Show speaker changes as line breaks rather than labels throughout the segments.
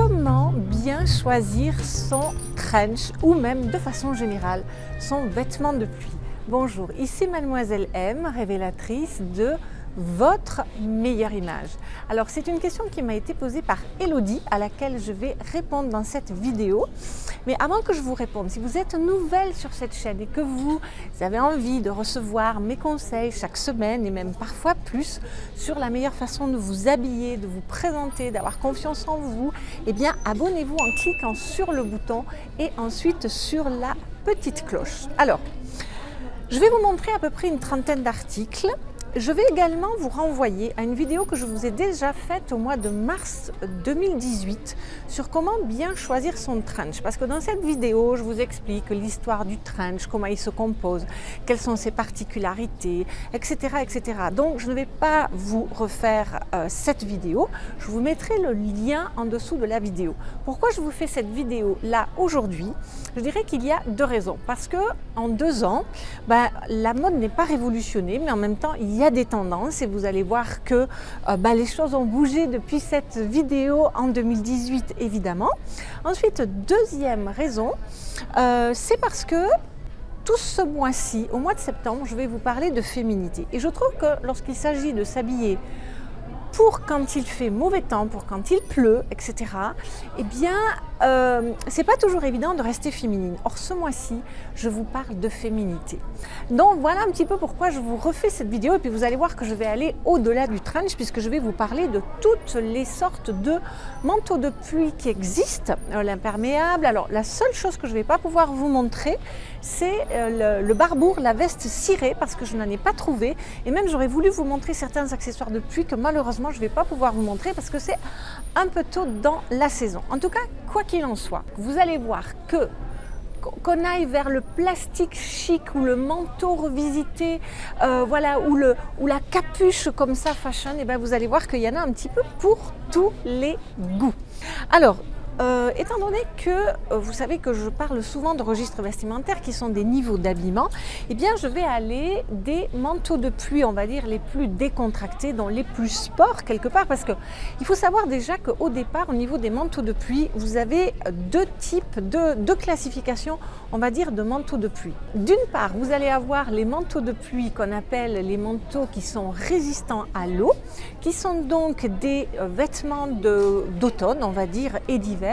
Comment bien choisir son trench ou même de façon générale son vêtement de pluie? Bonjour, ici Mademoiselle M, révélatrice de votre meilleure image. Alors c'est une question qui m'a été posée par Elodie à laquelle je vais répondre dans cette vidéo. Mais avant que je vous réponde, si vous êtes nouvelle sur cette chaîne et que vous avez envie de recevoir mes conseils chaque semaine et même parfois plus sur la meilleure façon de vous habiller, de vous présenter, d'avoir confiance en vous, eh bien abonnez-vous en cliquant sur le bouton et ensuite sur la petite cloche. Alors, je vais vous montrer à peu près une trentaine d'articles. Je vais également vous renvoyer à une vidéo que je vous ai déjà faite au mois de mars 2018 sur comment bien choisir son trench. Parce que dans cette vidéo, je vous explique l'histoire du trench, comment il se compose, quelles sont ses particularités, etc. etc. Donc, je ne vais pas vous refaire cette vidéo. Je vous mettrai le lien en dessous de la vidéo. Pourquoi je vous fais cette vidéo là aujourd'hui? Je dirais qu'il y a deux raisons. Parce que en 2 ans, la mode n'est pas révolutionnée, mais en même temps, il y a des tendances et vous allez voir que les choses ont bougé depuis cette vidéo en 2018 évidemment. Ensuite, deuxième raison, c'est parce que tout ce mois-ci, au mois de septembre, je vais vous parler de féminité. Et je trouve que lorsqu'il s'agit de s'habiller pour quand il fait mauvais temps, pour quand il pleut, etc., eh bien, c'est pas toujours évident de rester féminine. Or, ce mois-ci, je vous parle de féminité. Donc, voilà un petit peu pourquoi je vous refais cette vidéo. Et puis, vous allez voir que je vais aller au-delà du trench, puisque je vais vous parler de toutes les sortes de manteaux de pluie qui existent. L'imperméable. Alors, la seule chose que je ne vais pas pouvoir vous montrer, c'est le barbour, la veste cirée, parce que je n'en ai pas trouvé. Et même, j'aurais voulu vous montrer certains accessoires de pluie que malheureusement, je ne vais pas pouvoir vous montrer parce que c'est un peu tôt dans la saison. En tout cas, quoi qu'il en soit, vous allez voir que qu'on aille vers le plastique chic ou le manteau revisité, ou la capuche comme ça fashion, et bien vous allez voir qu'il y en a un petit peu pour tous les goûts. Alors, étant donné que vous savez que je parle souvent de registres vestimentaires qui sont des niveaux d'habillement, eh bien je vais aller des manteaux de pluie, on va dire les plus décontractés, donc les plus sport quelque part, parce que il faut savoir déjà qu'au départ, au niveau des manteaux de pluie, vous avez deux types de classifications, on va dire, de manteaux de pluie. D'une part, vous allez avoir les manteaux de pluie qu'on appelle les manteaux qui sont résistants à l'eau, qui sont donc des vêtements d'automne, on va dire, et d'hiver,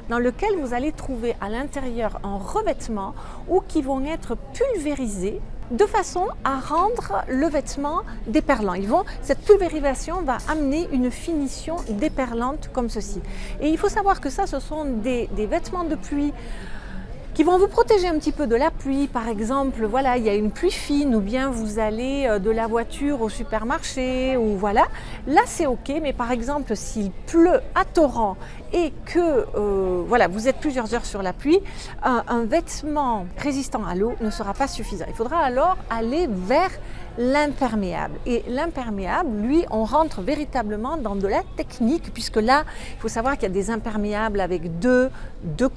dans lequel vous allez trouver à l'intérieur un revêtement ou qui vont être pulvérisés de façon à rendre le vêtement déperlant. Cette pulvérisation va amener une finition déperlante comme ceci. Et il faut savoir que ça, ce sont des vêtements de pluie qui vont vous protéger un petit peu de la pluie. Par exemple, voilà, il y a une pluie fine ou bien vous allez de la voiture au supermarché ou voilà. Là, c'est ok, mais par exemple, s'il pleut à torrent et que vous êtes plusieurs heures sur la pluie, un vêtement résistant à l'eau ne sera pas suffisant. Il faudra alors aller vers l'imperméable. Et l'imperméable, lui, on rentre véritablement dans de la technique, puisque là, il faut savoir qu'il y a des imperméables avec deux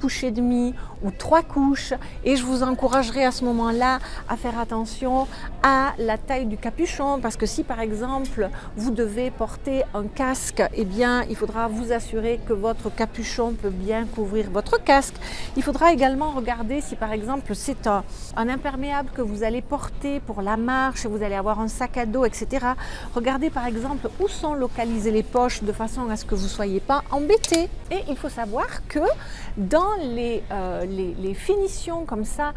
couches et demie ou 3 couches. Et je vous encouragerai à ce moment-là à faire attention à la taille du capuchon, parce que si par exemple vous devez porter un casque, eh bien il faudra vous assurer que votre capuchon peut bien couvrir votre casque. Il faudra également regarder si par exemple c'est un imperméable que vous allez porter pour la marche et vous allez avoir un sac à dos, etc. Regardez par exemple où sont localisées les poches de façon à ce que vous ne soyez pas embêté. Et il faut savoir que dans les finitions comme ça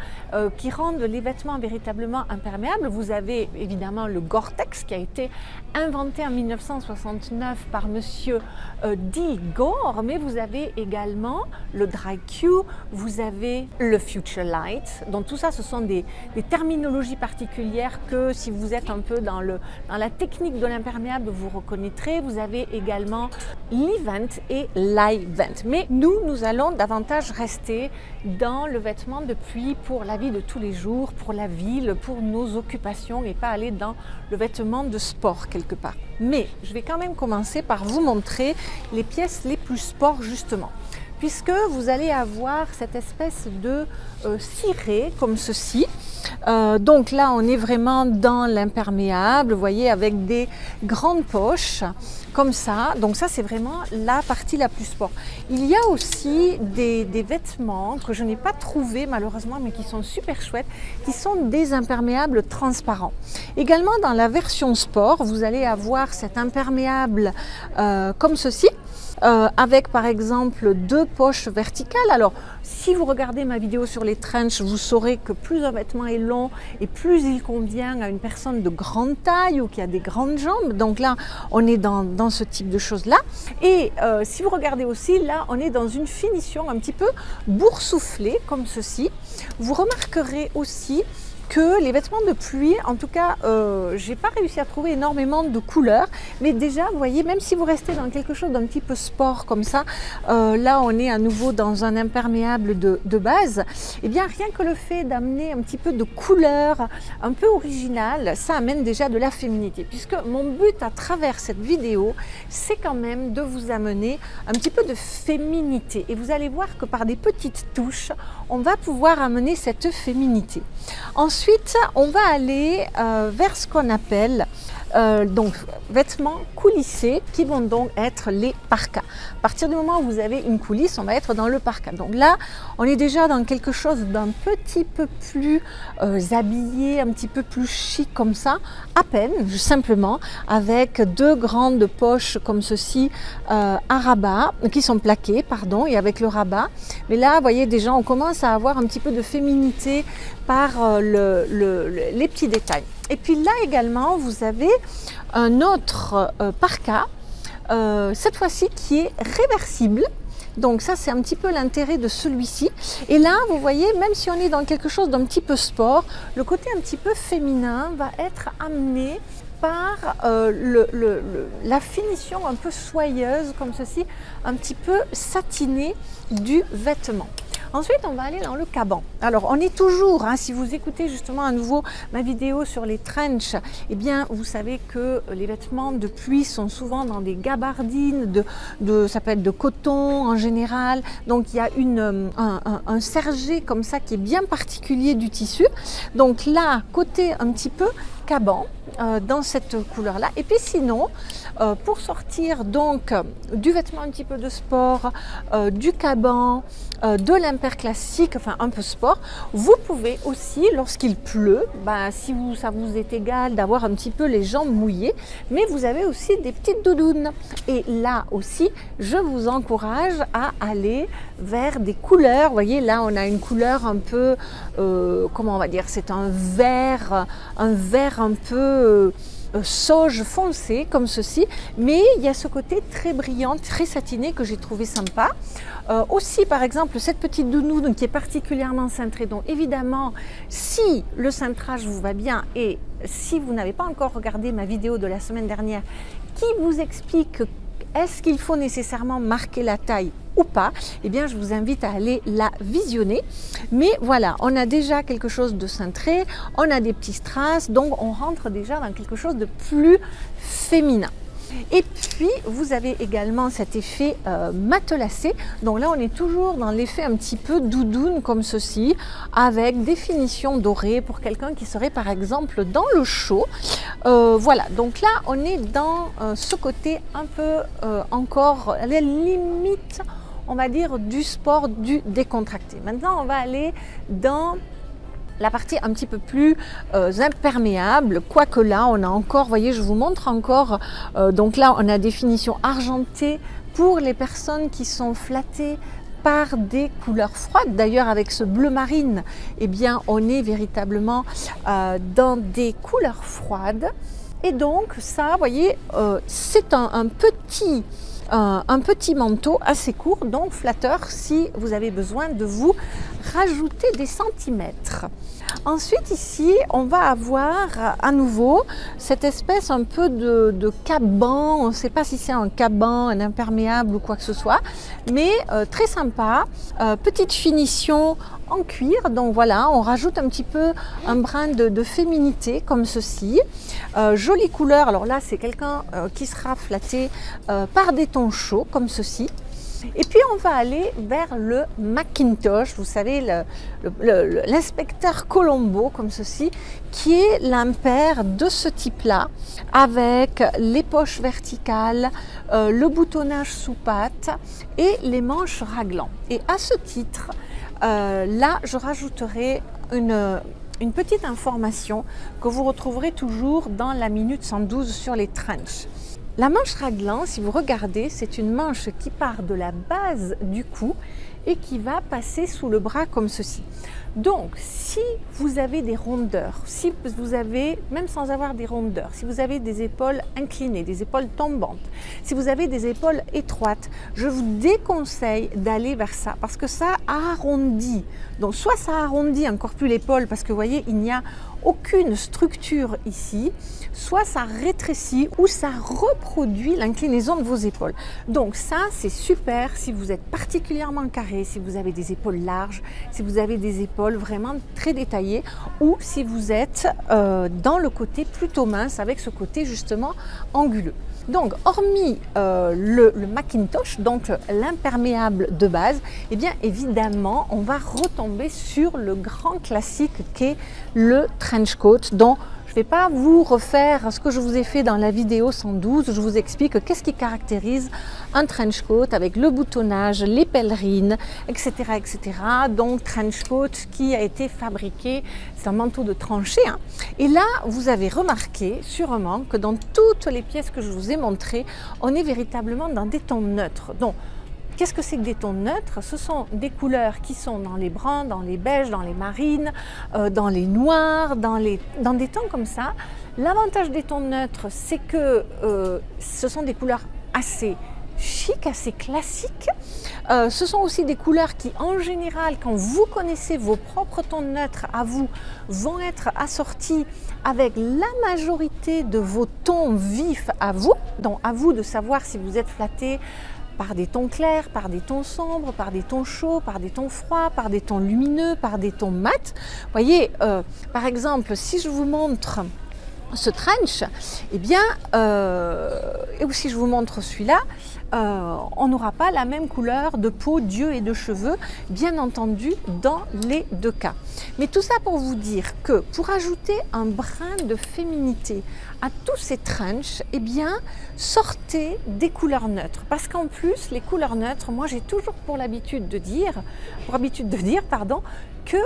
qui rendent les vêtements véritablement imperméables, vous avez évidemment le Gore-Tex qui a été inventé en 1969 par monsieur D. Gore, mais vous avez également le Dry-Q, vous avez le Future Light. Donc tout ça, ce sont des terminologies particulières que si vous êtes un peu dans la technique de l'imperméable, vous reconnaîtrez. Vous avez également l'Event et l'I-Vent. Mais nous allons davantage rester dans le vêtement de pluie pour la vie de tous les jours, pour la ville, pour nos occupations et pas aller dans le vêtement de sport quelque part. Mais je vais quand même commencer par vous montrer les pièces les plus sport justement. puisque vous allez avoir cette espèce de ciré comme ceci. Donc là, on est vraiment dans l'imperméable, vous voyez, avec des grandes poches comme ça. Donc ça, c'est vraiment la partie la plus sport. Il y a aussi des vêtements que je n'ai pas trouvés malheureusement, mais qui sont super chouettes, qui sont des imperméables transparents. Également, dans la version sport, vous allez avoir cet imperméable comme ceci. Avec par exemple 2 poches verticales. Alors si vous regardez ma vidéo sur les trench, vous saurez que plus un vêtement est long et plus il convient à une personne de grande taille ou qui a des grandes jambes. Donc là on est dans ce type de choses là. Et si vous regardez aussi, là on est dans une finition un petit peu boursouflée comme ceci. Vous remarquerez aussi que les vêtements de pluie, en tout cas, j'ai pas réussi à trouver énormément de couleurs, mais déjà, vous voyez, même si vous restez dans quelque chose d'un petit peu sport comme ça, là, on est à nouveau dans un imperméable de base, et bien, rien que le fait d'amener un petit peu de couleur un peu originale, ça amène déjà de la féminité, puisque mon but à travers cette vidéo, c'est quand même de vous amener un petit peu de féminité, et vous allez voir que par des petites touches, on va pouvoir amener cette féminité. Ensuite, on va aller vers ce qu'on appelle donc vêtements coulissés qui vont donc être les parkas. À partir du moment où vous avez une coulisse, on va être dans le parka. Donc là, on est déjà dans quelque chose d'un petit peu plus habillé, un petit peu plus chic comme ça, à peine, simplement, avec 2 grandes poches comme ceci à rabat, qui sont plaquées, pardon, et avec le rabat. Mais là, vous voyez, déjà, on commence à avoir un petit peu de féminité par les petits détails. Et puis là également, vous avez un autre parka, cette fois-ci qui est réversible. Donc ça, c'est un petit peu l'intérêt de celui-ci. Et là, vous voyez, même si on est dans quelque chose d'un petit peu sport, le côté un petit peu féminin va être amené par la finition un peu soyeuse, comme ceci, un petit peu satinée du vêtement. Ensuite, on va aller dans le caban. Alors, on est toujours, si vous écoutez justement à nouveau ma vidéo sur les trench, eh bien, vous savez que les vêtements de pluie sont souvent dans des gabardines, ça peut être de coton en général. Donc, il y a un sergé comme ça qui est bien particulier du tissu. Donc là, côté un petit peu caban, dans cette couleur-là. Et puis sinon, pour sortir donc du vêtement un petit peu de sport, du caban, de l'imper classique, enfin un peu sport, vous pouvez aussi, lorsqu'il pleut, si ça vous est égal d'avoir un petit peu les jambes mouillées, mais vous avez aussi des petites doudounes. Et là aussi, je vous encourage à aller vers des couleurs. Vous voyez, là, on a une couleur un peu, comment on va dire, c'est un vert un peu sauge foncé comme ceci, mais il y a ce côté très brillant, très satiné que j'ai trouvé sympa. Aussi par exemple cette petite doudoune qui est particulièrement cintrée, donc évidemment si le cintrage vous va bien et si vous n'avez pas encore regardé ma vidéo de la semaine dernière qui vous explique est-ce qu'il faut nécessairement marquer la taille ou pas, eh bien je vous invite à aller la visionner. Mais voilà, on a déjà quelque chose de cintré, on a des petits strass, donc on rentre déjà dans quelque chose de plus féminin. Et puis vous avez également cet effet matelassé, donc là on est toujours dans l'effet un petit peu doudoune comme ceci, avec des finitions dorées pour quelqu'un qui serait par exemple dans le chaud. Voilà, donc là on est dans ce côté un peu encore à la limite, on va dire, du sport, du décontracté. Maintenant on va aller dans la partie un petit peu plus imperméable, quoique là on a encore, vous voyez, je vous montre encore, donc là on a des finitions argentées pour les personnes qui sont flattées par des couleurs froides. D'ailleurs avec ce bleu marine, eh bien on est véritablement dans des couleurs froides. Et donc ça, vous voyez, c'est un petit manteau assez court, donc flatteur si vous avez besoin de vous rajouter des centimètres. Ensuite ici, on va avoir à nouveau cette espèce un peu de caban, on ne sait pas si c'est un caban, un imperméable ou quoi que ce soit, mais très sympa, petite finition en cuir, donc voilà, on rajoute un petit peu un brin de féminité comme ceci, jolie couleur. Alors là c'est quelqu'un qui sera flatté par des tons chauds comme ceci. Et puis on va aller vers le Macintosh, vous savez, l'inspecteur Colombo comme ceci, qui est l'impair de ce type-là, avec les poches verticales, le boutonnage sous patte et les manches raglant. Et à ce titre, là je rajouterai une petite information que vous retrouverez toujours dans la minute 112 sur les trench. La manche raglant, si vous regardez, c'est une manche qui part de la base du cou et qui va passer sous le bras comme ceci. Donc, si vous avez des rondeurs, si vous avez, même sans avoir des rondeurs, si vous avez des épaules inclinées, des épaules tombantes, si vous avez des épaules étroites, je vous déconseille d'aller vers ça parce que ça arrondit. Donc, soit ça arrondit encore plus l'épaule parce que vous voyez, il n'y a aucune structure ici, soit ça rétrécit ou ça reproduit l'inclinaison de vos épaules. Donc ça, c'est super si vous êtes particulièrement carré, si vous avez des épaules larges, si vous avez des épaules vraiment très détaillées ou si vous êtes dans le côté plutôt mince avec ce côté justement anguleux. Donc, hormis le Macintosh, donc l'imperméable de base, eh bien évidemment, on va retomber sur le grand classique qu'est le trench coat, dont je ne vais pas vous refaire ce que je vous ai fait dans la vidéo 112. Je vous explique qu'est-ce qui caractérise un trench coat avec le boutonnage, les pèlerines, etc. etc. Donc, trench coat qui a été fabriqué, c'est un manteau de tranchée. Hein. Et là, vous avez remarqué sûrement que dans toutes les pièces que je vous ai montrées, on est véritablement dans des tons neutres. Donc, qu'est-ce que c'est que des tons neutres? Ce sont des couleurs qui sont dans les bruns, dans les beiges, dans les marines, dans les noirs, dans des tons comme ça. L'avantage des tons neutres, c'est que ce sont des couleurs assez chic, assez classique. Ce sont aussi des couleurs qui, en général, quand vous connaissez vos propres tons neutres à vous, vont être assortis avec la majorité de vos tons vifs à vous. Donc, à vous de savoir si vous êtes flatté par des tons clairs, par des tons sombres, par des tons chauds, par des tons froids, par des tons lumineux, par des tons mat. Vous voyez, par exemple, si je vous montre ce trench, eh bien, et si je vous montre celui-là, on n'aura pas la même couleur de peau, d'yeux et de cheveux, bien entendu, dans les deux cas. Mais tout ça pour vous dire que pour ajouter un brin de féminité à tous ces trench, eh bien, sortez des couleurs neutres. Parce qu'en plus, les couleurs neutres, moi j'ai toujours pour habitude de dire, que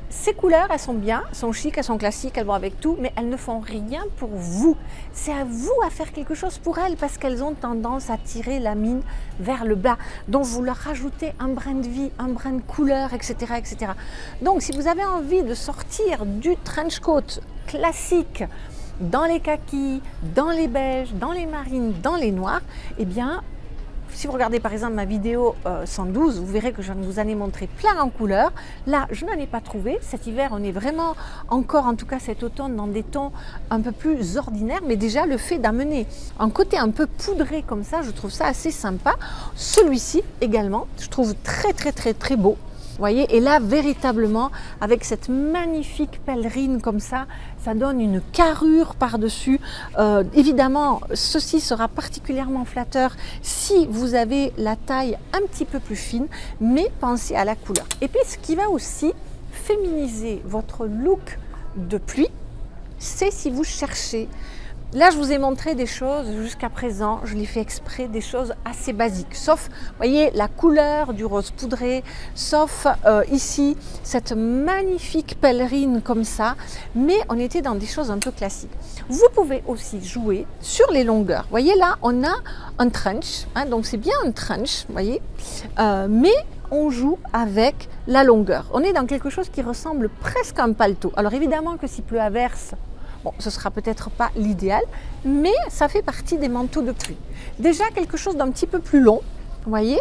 ces couleurs, elles sont bien, elles sont chic, elles sont classiques, elles vont avec tout, mais elles ne font rien pour vous. C'est à vous à faire quelque chose pour elles parce qu'elles ont tendance à tirer la mine vers le bas. Donc, vous leur rajoutez un brin de vie, un brin de couleur, etc., etc. Donc, si vous avez envie de sortir du trench coat classique dans les kakis, dans les beiges, dans les marines, dans les noirs, eh bien, si vous regardez par exemple ma vidéo 112, vous verrez que je vous en ai montré plein en couleurs. Là, je n'en ai pas trouvé. Cet hiver, on est vraiment encore, en tout cas cet automne, dans des tons un peu plus ordinaires. Mais déjà, le fait d'amener un côté un peu poudré comme ça, je trouve ça assez sympa. Celui-ci également, je trouve très, très, très, très beau. Vous voyez, et là, véritablement, avec cette magnifique pèlerine comme ça donne une carrure par-dessus. Évidemment, ceci sera particulièrement flatteur si vous avez la taille un petit peu plus fine, mais pensez à la couleur. Et puis, ce qui va aussi féminiser votre look de pluie, c'est si vous cherchez. Là, je vous ai montré des choses jusqu'à présent, je l'ai fait exprès, des choses assez basiques, sauf, vous voyez, la couleur du rose poudré, sauf ici, cette magnifique pèlerine comme ça, mais on était dans des choses un peu classiques. Vous pouvez aussi jouer sur les longueurs. Vous voyez, là, on a un trench, hein, donc c'est bien un trench, vous voyez, mais on joue avec la longueur. On est dans quelque chose qui ressemble presque à un paletot. Alors évidemment que s'il pleut à verse, bon, ce ne sera peut-être pas l'idéal, mais ça fait partie des manteaux de pluie. Déjà quelque chose d'un petit peu plus long, vous voyez.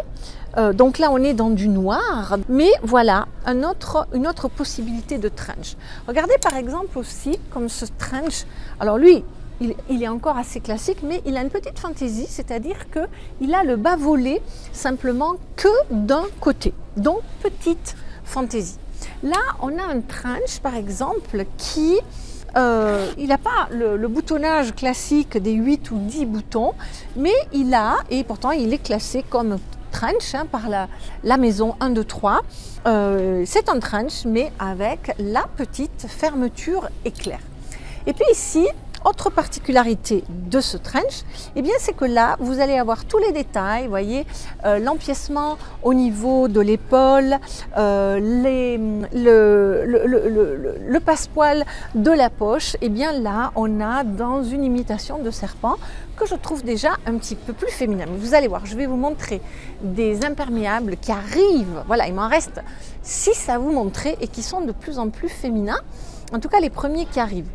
Donc là, on est dans du noir, mais voilà une autre possibilité de trench. Regardez par exemple aussi comme ce trench. Alors lui, il est encore assez classique, mais il a une petite fantaisie, c'est-à-dire qu'il a le bas volé simplement que d'un côté. Donc petite fantaisie. Là, on a un trench par exemple qui il n'a pas le boutonnage classique des 8 ou 10 boutons, mais il a, et pourtant il est classé comme trench hein, par la maison 1, 2, 3. C'est un trench mais avec la petite fermeture éclair. Et puis ici, autre particularité de ce trench, eh bien c'est que là, vous allez avoir tous les détails, vous voyez, l'empiècement au niveau de l'épaule, le passepoil de la poche, eh bien là, on a dans une imitation de serpent que je trouve déjà un petit peu plus féminin. Mais vous allez voir, je vais vous montrer des imperméables qui arrivent. Voilà, il m'en reste 6 à vous montrer et qui sont de plus en plus féminins, en tout cas les premiers qui arrivent.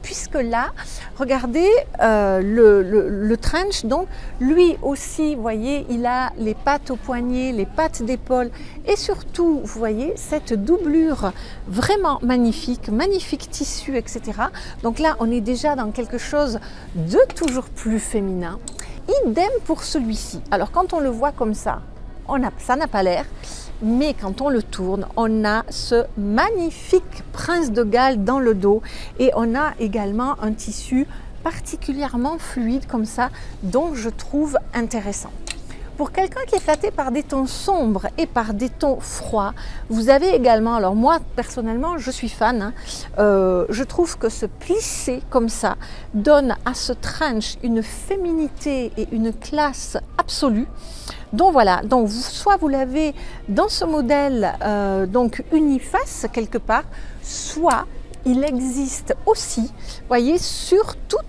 Puisque là, regardez le trench, donc lui aussi, vous voyez, il a les pattes au poignet, les pattes d'épaule et surtout, vous voyez, cette doublure vraiment magnifique, magnifique tissu, etc. Donc là, on est déjà dans quelque chose de toujours plus féminin. Idem pour celui-ci. Alors quand on le voit comme ça n'a pas l'air. Mais quand on le tourne, on a ce magnifique prince de Galles dans le dos et on a également un tissu particulièrement fluide comme ça, dont je trouve intéressant. Pour quelqu'un qui est flatté par des tons sombres et par des tons froids, vous avez également, alors moi personnellement je suis fan, hein, je trouve que ce plissé comme ça donne à ce trench une féminité et une classe absolue. Donc voilà, donc soit vous l'avez dans ce modèle donc uniface quelque part, soit il existe aussi, voyez, sur tout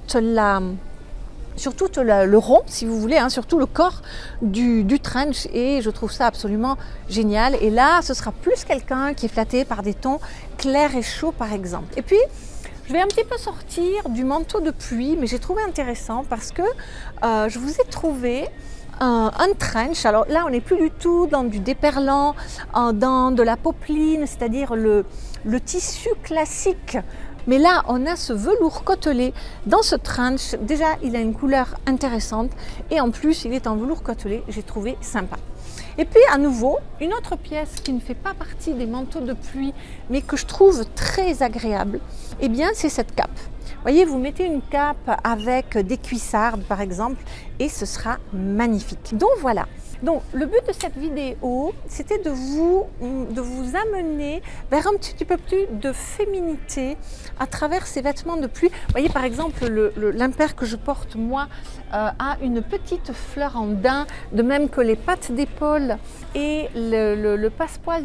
le rond, si vous voulez, hein, sur tout le corps du trench et je trouve ça absolument génial. Et là, ce sera plus quelqu'un qui est flatté par des tons clairs et chauds par exemple. Et puis, je vais un petit peu sortir du manteau de pluie, mais j'ai trouvé intéressant parce que je vous ai trouvé un trench. Alors là, on n'est plus du tout dans du déperlant, dans de la popeline, c'est-à-dire le tissu classique. Mais là, on a ce velours côtelé dans ce trench. Déjà, il a une couleur intéressante et en plus, il est en velours côtelé. J'ai trouvé sympa. Et puis, à nouveau, une autre pièce qui ne fait pas partie des manteaux de pluie, mais que je trouve très agréable, eh bien, c'est cette cape. Vous voyez, vous mettez une cape avec des cuissardes, par exemple, et ce sera magnifique. Donc, voilà. Donc, le but de cette vidéo, c'était de vous amener vers un petit peu plus de féminité à travers ces vêtements de pluie. Vous voyez, par exemple, l'impair que je porte, moi, a une petite fleur en daim, de même que les pattes d'épaule et le passepoil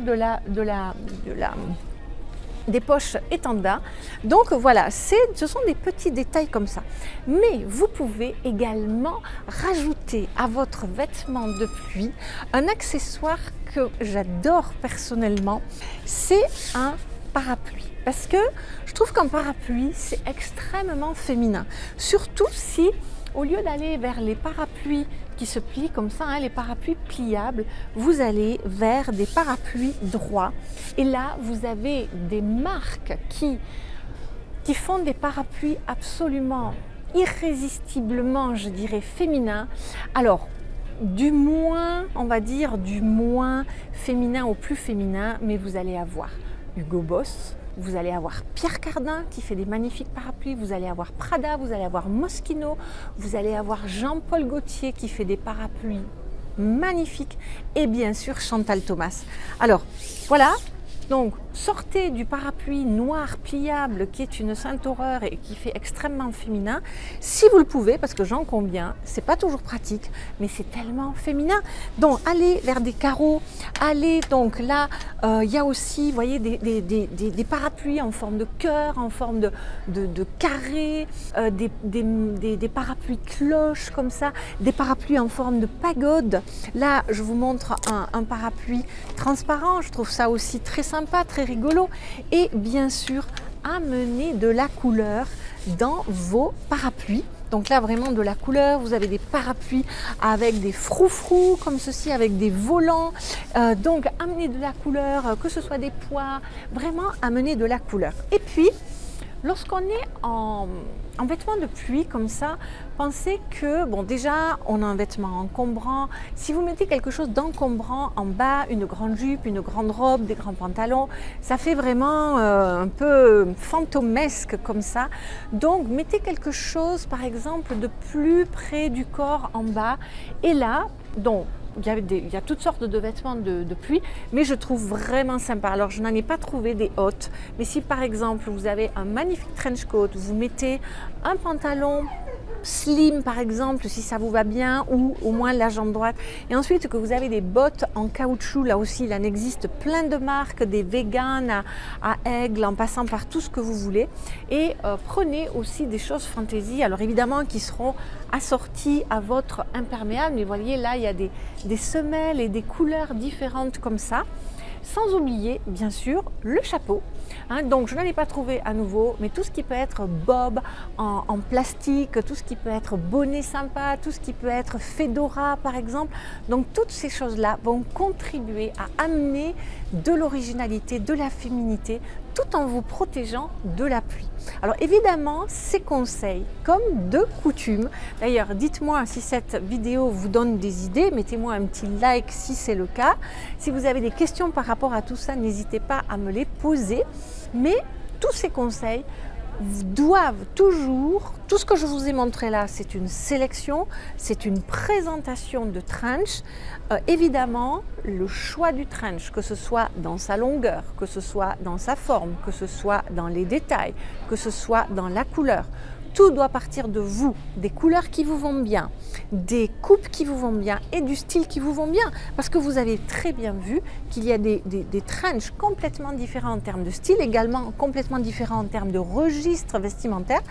des poches est en daim. Donc voilà, ce sont des petits détails comme ça. Mais vous pouvez également rajouter à votre vêtement de pluie un accessoire que j'adore personnellement, c'est un parapluie. Parce que je trouve qu'un parapluie, c'est extrêmement féminin. Surtout si, au lieu d'aller vers les parapluies qui se plient comme ça, hein, les parapluies pliables, vous allez vers des parapluies droits. Et là, vous avez des marques qui font des parapluies absolument irrésistiblement, je dirais, féminins. Alors, du moins, on va dire, du moins féminin au plus féminin, mais vous allez avoir Hugo Boss, vous allez avoir Pierre Cardin qui fait des magnifiques parapluies, vous allez avoir Prada, vous allez avoir Moschino, vous allez avoir Jean-Paul Gaultier qui fait des parapluies magnifiques et bien sûr Chantal Thomas. Alors voilà, donc sortez du parapluie noir pliable qui est une sainte horreur et qui fait extrêmement féminin, si vous le pouvez, parce que j'en conviens, c'est pas toujours pratique, mais c'est tellement féminin. Donc allez vers des carreaux, allez donc là, il y a aussi, vous voyez, des parapluies en forme de cœur, en forme de carré, des parapluies cloches comme ça, des parapluies en forme de pagode. Là, je vous montre un parapluie transparent, je trouve ça aussi très sympa, très rigolo. Et bien sûr, amener de la couleur dans vos parapluies. Donc là, vraiment de la couleur, vous avez des parapluies avec des froufrous comme ceci, avec des volants. Donc amener de la couleur, que ce soit des pois, vraiment amener de la couleur. Et puis, lorsqu'on est en vêtements de pluie comme ça, pensez que, bon, déjà, on a un vêtement encombrant. Si vous mettez quelque chose d'encombrant en bas, une grande jupe, une grande robe, des grands pantalons, ça fait vraiment un peu fantomesque comme ça. Donc, mettez quelque chose, par exemple, de plus près du corps en bas. Et là, donc, il y a toutes sortes de vêtements de pluie, mais je trouve vraiment sympa. Alors je n'en ai pas trouvé des hautes, mais si par exemple vous avez un magnifique trench coat, vous mettez un pantalon slim par exemple, si ça vous va bien, ou au moins la jambe droite, et ensuite que vous avez des bottes en caoutchouc, là aussi il en existe plein de marques, des véganes à Aigle, en passant par tout ce que vous voulez, et prenez aussi des choses fantaisie, alors évidemment qui seront assorties à votre imperméable, mais voyez là il y a des semelles et des couleurs différentes comme ça. Sans oublier, bien sûr, le chapeau. Donc, je n'en ai pas trouvé à nouveau, mais tout ce qui peut être bob en plastique, tout ce qui peut être bonnet sympa, tout ce qui peut être fedora, par exemple. Donc, toutes ces choses-là vont contribuer à amener de l'originalité, de la féminité, tout en vous protégeant de la pluie. Alors évidemment, ces conseils, comme de coutume, d'ailleurs dites-moi si cette vidéo vous donne des idées, mettez-moi un petit like si c'est le cas. Si vous avez des questions par rapport à tout ça, n'hésitez pas à me les poser. Mais tous ces conseils doivent toujours, tout ce que je vous ai montré là, c'est une sélection, c'est une présentation de trench. Évidemment, le choix du trench, que ce soit dans sa longueur, que ce soit dans sa forme, que ce soit dans les détails, que ce soit dans la couleur, tout doit partir de vous, des couleurs qui vous vont bien, des coupes qui vous vont bien et du style qui vous vont bien. Parce que vous avez très bien vu qu'il y a des trenchs complètement différents en termes de style, également complètement différents en termes de registre vestimentaire.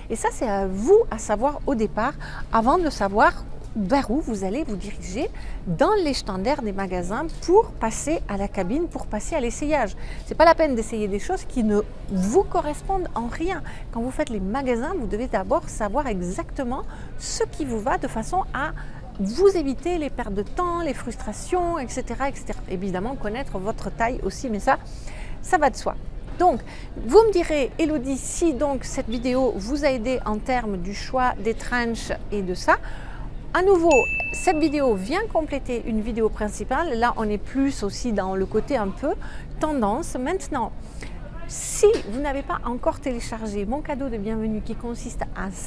Et ça, c'est à vous à savoir au départ, avant de savoir vers où vous allez vous diriger dans les standards des magasins pour passer à la cabine, pour passer à l'essayage. Ce n'est pas la peine d'essayer des choses qui ne vous correspondent en rien. Quand vous faites les magasins, vous devez d'abord savoir exactement ce qui vous va de façon à vous éviter les pertes de temps, les frustrations, etc., etc. Évidemment, connaître votre taille aussi, mais ça va de soi. Donc, vous me direz, Elodie, si donc cette vidéo vous a aidé en termes du choix des trenchs et de ça. À nouveau, cette vidéo vient compléter une vidéo principale. Là, on est plus aussi dans le côté un peu tendance. Maintenant, si vous n'avez pas encore téléchargé mon cadeau de bienvenue qui consiste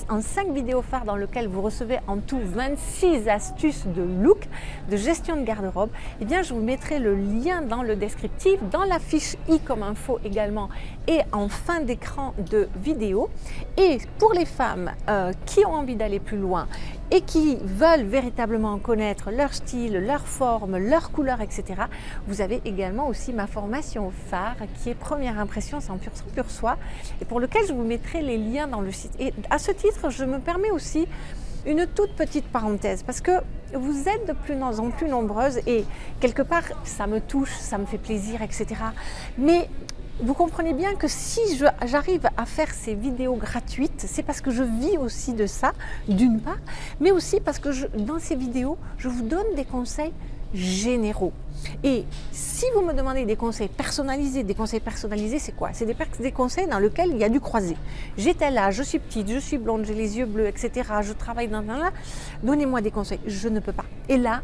en 5 vidéos phares dans lesquelles vous recevez en tout 26 astuces de look, de gestion de garde-robe, eh bien je vous mettrai le lien dans le descriptif, dans la fiche i comme info également et en fin d'écran de vidéo. Et pour les femmes qui ont envie d'aller plus loin et qui veulent véritablement connaître leur style, leur forme, leur couleur, etc., vous avez également aussi ma formation phare qui est Première impression sans pur soie et pour lequel je vous mettrai les liens dans le site. Et à ce titre, je me permets aussi une toute petite parenthèse parce que vous êtes de plus en plus nombreuses et quelque part ça me touche, ça me fait plaisir, etc. Mais vous comprenez bien que si j'arrive à faire ces vidéos gratuites, c'est parce que je vis aussi de ça, d'une part, mais aussi parce que dans ces vidéos, je vous donne des conseils généraux. Et si vous me demandez des conseils personnalisés c'est quoi? C'est des conseils dans lesquels il y a du croisé. J'ai tel âge, je suis petite, je suis blonde, j'ai les yeux bleus, etc. Je travaille dans là. Donnez-moi des conseils. Je ne peux pas. Et là,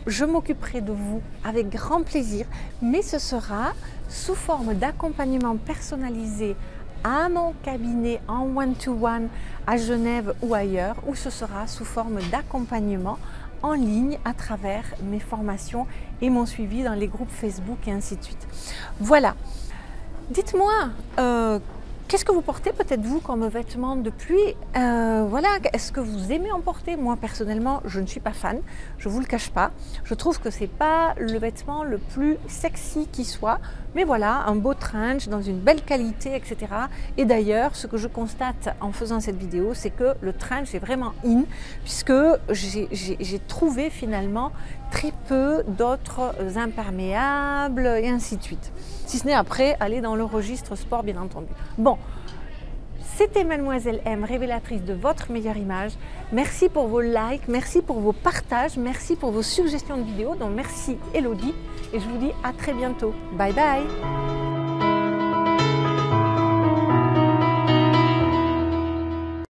je m'occuperai de vous avec grand plaisir, mais ce sera sous forme d'accompagnement personnalisé à mon cabinet en one-to-one à Genève ou ailleurs, ou ce sera sous forme d'accompagnement en ligne à travers mes formations et mon suivi dans les groupes Facebook et ainsi de suite. Voilà. Dites-moi, qu'est-ce que vous portez peut-être vous comme vêtements de pluie? Voilà, est-ce que vous aimez en porter? Moi personnellement, je ne suis pas fan, je ne vous le cache pas. Je trouve que c'est pas le vêtement le plus sexy qui soit, mais voilà, un beau trench dans une belle qualité, etc. Et d'ailleurs, ce que je constate en faisant cette vidéo, c'est que le trench est vraiment in, puisque j'ai trouvé finalement très peu d'autres imperméables et ainsi de suite. Si ce n'est après aller dans le registre sport, bien entendu. Bon, c'était Mademoiselle M, révélatrice de votre meilleure image. Merci pour vos likes, merci pour vos partages, merci pour vos suggestions de vidéos. Donc merci Elodie et je vous dis à très bientôt. Bye bye.